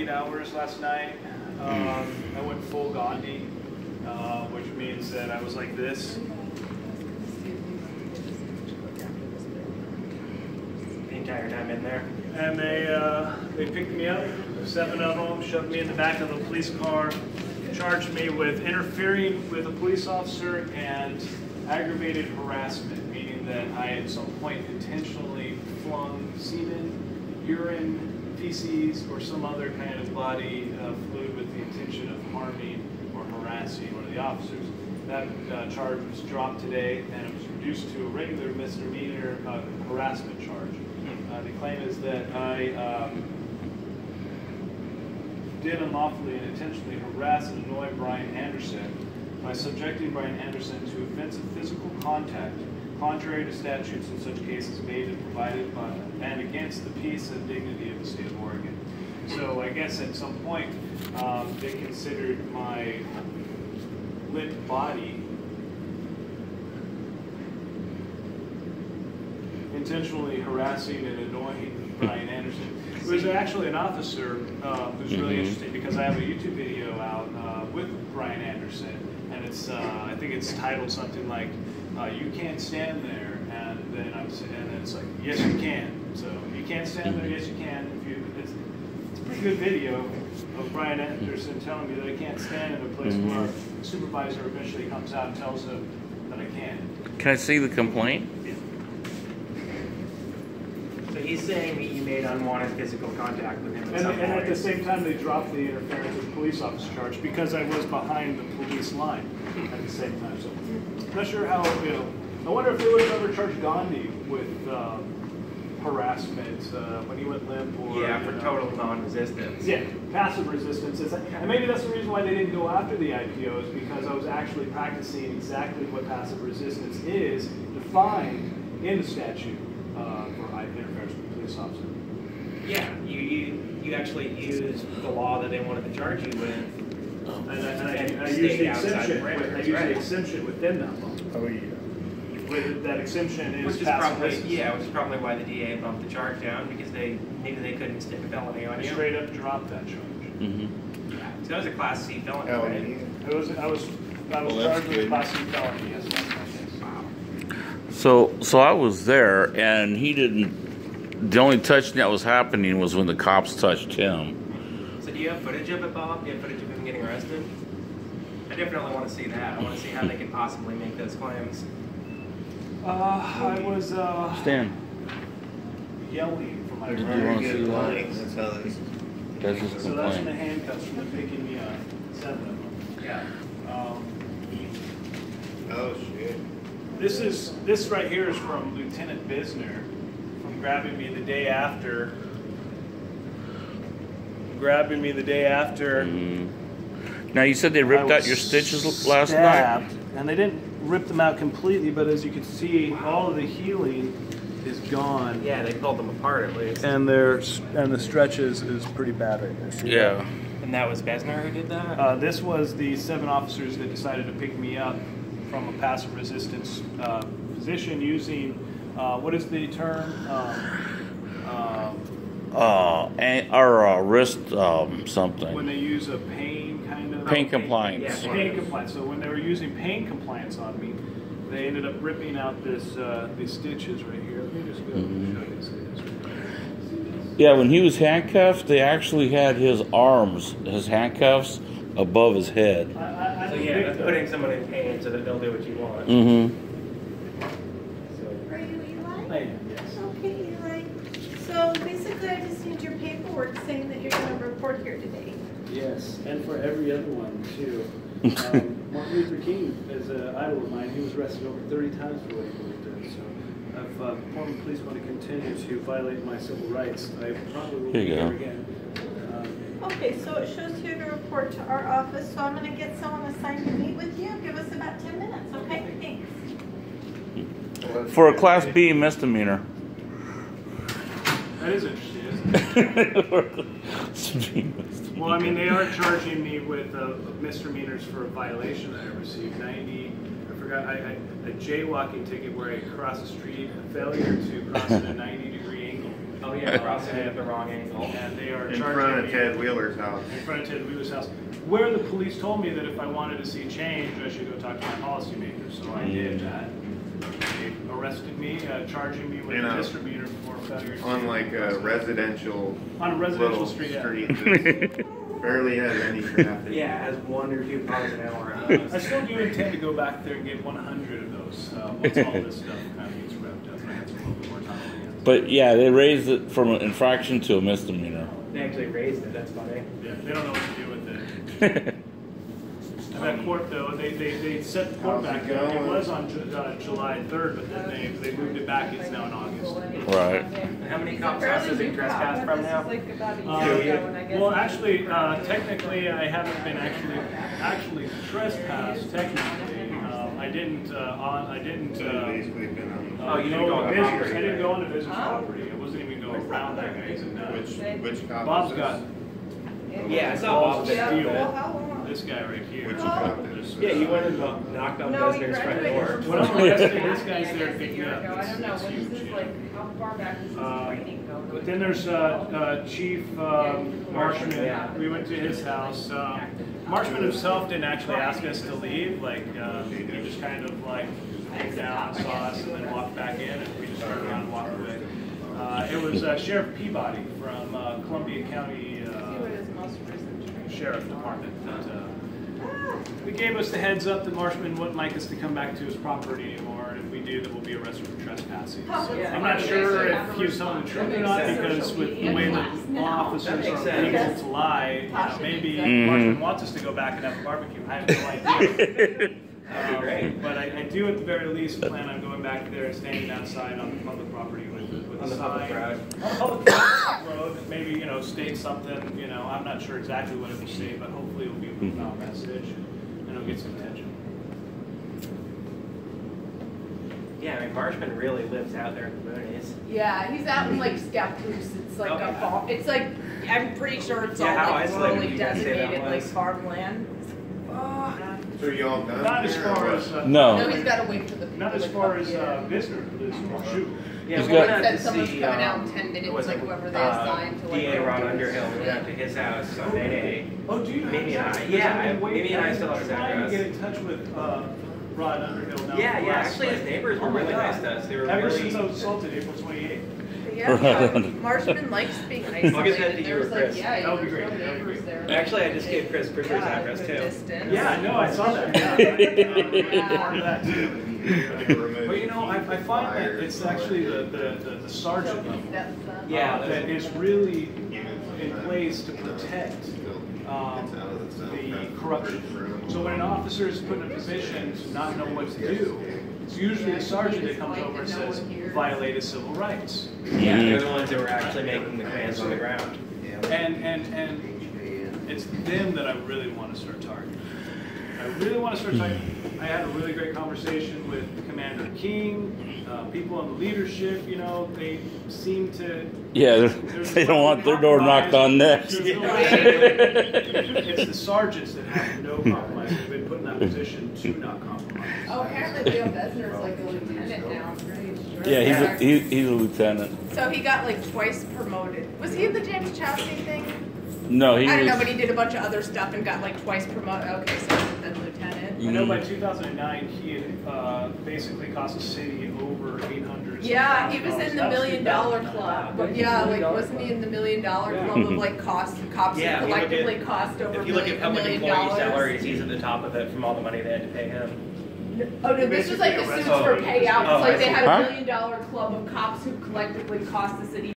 48 hours last night. I went full Gandhi, which means that I was like this. The entire time in there. And they picked me up, 7 of them, shoved me in the back of the police car, charged me with interfering with a police officer and aggravated harassment, meaning that I at some point intentionally flung semen, urine, feces, or some other kind of body fluid with the intention of harming or harassing one of the officers. That charge was dropped today, and it was reduced to a regular misdemeanor harassment charge. The claim is that I did unlawfully and intentionally harass and annoy Brian Anderson by subjecting Brian Anderson to offensive physical contact, contrary to statutes in such cases made and provided by and against the peace and dignity of the state of Oregon. So I guess at some point they considered my limp body intentionally harassing and annoying Brian Anderson. It was actually an officer who's really interesting because I have a YouTube video out with Brian Anderson, and it's I think it's titled something like "You Can't Stand There," and then it's like, "Yes, you can." So you can't stand there, yes, you can. It's a pretty good video of Brian Anderson telling me that I can't stand in a place where the supervisor eventually comes out and tells him that I can. Can I see the complaint? So he's saying that you made unwanted physical contact with him at some point. And at the same time, they dropped the interference with police officer charge because I was behind the police line at the same time. So I'm not sure how, I wonder if they would have ever charged Gandhi with harassment when he went limp or... Yeah, for total non-resistance. Yeah, passive resistance. And maybe that's the reason why they didn't go after the IPOs, because I was actually practicing exactly what passive resistance is defined in the statute for interference with a police officer. Yeah, you actually used the law that they wanted to charge you with. And I used the exemption within that law. Oh, yeah. That exemption is Which is passive probably, resistance. yeah, which is probably why the DA bumped the charge down, because they knew they couldn't stick a felony on you. Straight up dropped that charge. Yeah, so that was a Class C felony, Oh, right? yeah. I was charged with a Class C felony, yes, So I was there, and he didn't. The only touching that was happening was when the cops touched him. So do you have footage of it, Bob? Do you have footage of him getting arrested? I definitely want to see that. I want to see how they could possibly make those claims. I was Stan, yelling for my do you want to see that? That's how they... That's his So that's the complaint. handcuffs from them picking me up. 7 of them. Yeah. Oh, shit. This right here is from Lieutenant Bisner, from grabbing me the day after. Now you said they ripped out your stitches last night. And they didn't rip them out completely, but as you can see, all of the healing is gone. Yeah, they pulled them apart at least. And the stretches is pretty bad right there. See Yeah. And that was Besner who did that? This was the 7 officers that decided to pick me up from a passive resistance position using, what is the term? Or wrist something. When they use a pain kind of... Pain compliance. Yeah, pain compliance. So when they were using pain compliance on me, they ended up ripping out these stitches right here. Let me just go show you this. Yeah, when he was handcuffed, they actually had his handcuffs above his head. So yeah, that's putting someone in pain so that they'll do what you want. Are you Eli? I am, yes. Okay, Eli. So basically, I just need your paperwork saying that you're going to report here today. Yes, and for every other one, too. Martin Luther King is an idol of mine. He was arrested over 30 times for what he believed in. So if Portland police want to continue to violate my civil rights, I probably will be here again. Okay, so it shows here to report to our office. So I'm going to get someone assigned to meet with you. Give us about 10 minutes, okay? Thanks. For a Class B misdemeanor. That is interesting, isn't it? Well, I mean, they are charging me with misdemeanors for a violation that I received. A jaywalking ticket where I crossed the street, a failure to cross at a 90-degree angle, Oh yeah, crossing it at the wrong angle. and they are In charging front of me Ted Wheeler's house. in front of Ted Wheeler's house, where the police told me that if I wanted to see change, I should go talk to my policymakers. So I did that. They arrested me, charging me with You a know, misdemeanor for failure. to- On like a residential On a residential little street, yeah. that barely has any traffic. Yeah, it has 1 or 2 cars an hour. I still do intend to go back there and get 100 of those once all this stuff kind of gets wrapped up and I have a little bit more time on my hands. But yeah, they raised it from an infraction to a misdemeanor. They actually raised it. That's funny. Yeah, they don't know what to do with it. And that court though, they set the court back. It was on July 3rd, but then they moved it back. It's now in August. Right. And how many cops houses he trespassed from now? Well, actually, technically, I haven't been actually trespassed. Technically, I didn't. Basically been on Oh, you didn't go on the business. property. I didn't go on the business property. I wasn't even going around that guy's. which cop Bob's is got this? Yeah, I saw Bob's Yeah. deal. Well, how long? this guy right here. Which cop is this? Yeah, you went and knocked on No, he Desner's front graduated door. When I'm arrested, this guy's there to pick me up. I don't know, It's what is huge, this, yeah. like, how far back does this training go? But then there's Chief Marshman. Yeah. We went to his house. Marshman himself didn't actually ask us to leave. Like he just kind of like came down, saw us, and then walked back in, and we just turned around and walked away. It was Sheriff Peabody from Columbia County See what his most recent training. Sheriff Department. They gave us the heads up that Marshman wouldn't like us to come back to his property anymore, and if we do, then we'll be arrested for trespassing. So I'm not sure if he was telling the truth or not, because with the way that law officers are able to lie, you know, maybe Marshman wants us to go back and have a barbecue. I have no idea. Great. But I do at the very least plan on going back there and standing outside on the public property with On the the public sign. road. On the public road, maybe, you know, state something, you know, I'm not sure exactly what it will say, but hopefully it'll be a profound message and it'll get some attention. Yeah, I mean, Marshman really lives out there in the boonies. Yeah, he's out in like Scappoose, it's like Okay. a farm, it's like, I'm pretty sure it's Yeah, how all like isolated rurally did you guys say that designated, like was? farmland. So you all done? Not as here, far or as, what? No, No. he's gotta wait for the people not as to far come as in. visitor, shoot. Yeah, He's we got- went out Said to someone's see, coming out in 10 minutes, was like it, whoever they assigned to like. DA go Ron do Underhill, we went it. out to his house on May Day. Oh, do you know? Maybe that? not. Because Yeah, I've been waiting- maybe I still have his trying to address. get in touch with Rod Underhill now. Yeah, for yeah, us, actually his like, neighbors were oh my really God. nice to us. They were Ever really... since I was assaulted April 28th. Yeah, Marshman likes being I'll get that to isolated, you there was or like, Chris. yeah, That would be there's great, no that would be neighbors great. there. Actually, I just gave Chris Pritchard's Yeah, address the too. distance. Yeah, I know, I saw that. Yeah, part of that too. But you know, I find that it's actually the sergeant level Yeah, that is really in place to protect the corruption. So when an officer is put in a position to not know what to do, it's usually the sergeant that comes over and says, violated civil rights. Yeah, they're the ones that were actually making the commands on the ground. And it's them that I really want to start targeting. I really want to start targeting. I had a really great conversation with Commander King, people in the leadership, you know, they seem to... Yeah, they don't want their door knocked on next. There's no way. It's the sergeants that have no compromise. They've been put in that position to not compromise. Oh, apparently Leo Besner's like a lieutenant now, I'm pretty sure. Yeah, he's a lieutenant. So he got like twice promoted. Was he in the James Chastity thing? No, he I don't know, was. but he did a bunch of other stuff and got like twice promoted. Okay, so he's then lieutenant. I know by 2009 he had basically cost the city over 800. Yeah, he was in the $1 million 2009. club. But yeah, like wasn't he in the $1 million club of like cops Yeah, who if you look at- collectively cost over If you look at $1 public million? employee salaries, he's at the top of it from all the money they had to pay him. Oh no, this was like the suits Basically for arrested. payouts. Oh, Like I they see. had Huh? $1 million club of cops who collectively cost the city